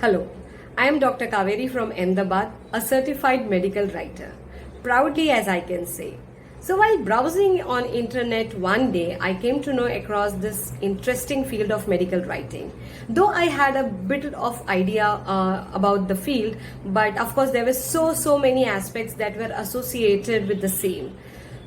Hello, I am Dr. Kaveri from Ahmedabad, a certified medical writer. Proudly as I can say. So while browsing on internet one day, I came to know across this interesting field of medical writing. Though I had a bit of idea about the field, but of course there were so many aspects that were associated with the same.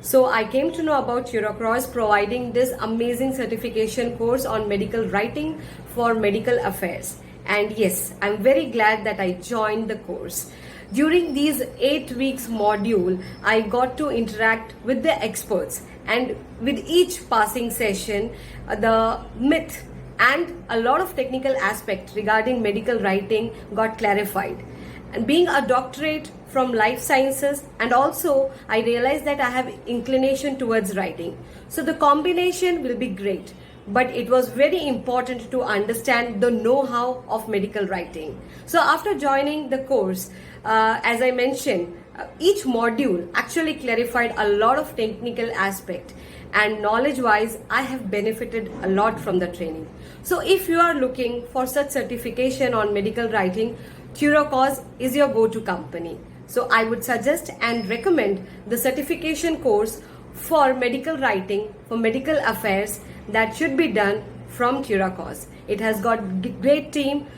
So I came to know about Turacoz providing this amazing certification course on medical writing for medical affairs. And yes, I'm very glad that I joined the course. During these 8 weeks module, I got to interact with the experts, and with each passing session, the myth and a lot of technical aspects regarding medical writing got clarified. And being a doctorate from life sciences, and also I realized that I have inclination towards writing. So the combination will be great. But it was very important to understand the know-how of medical writing. So after joining the course, as I mentioned, each module actually clarified a lot of technical aspect, and knowledge-wise, I have benefited a lot from the training. So if you are looking for such certification on medical writing, Turacoz is your go-to company. So I would suggest and recommend the certification course for medical writing, for medical affairs, that should be done from Turacoz. It has got great team,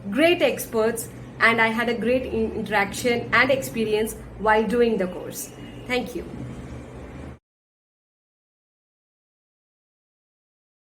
great experts, and I had a great interaction and experience while doing the course. Thank you.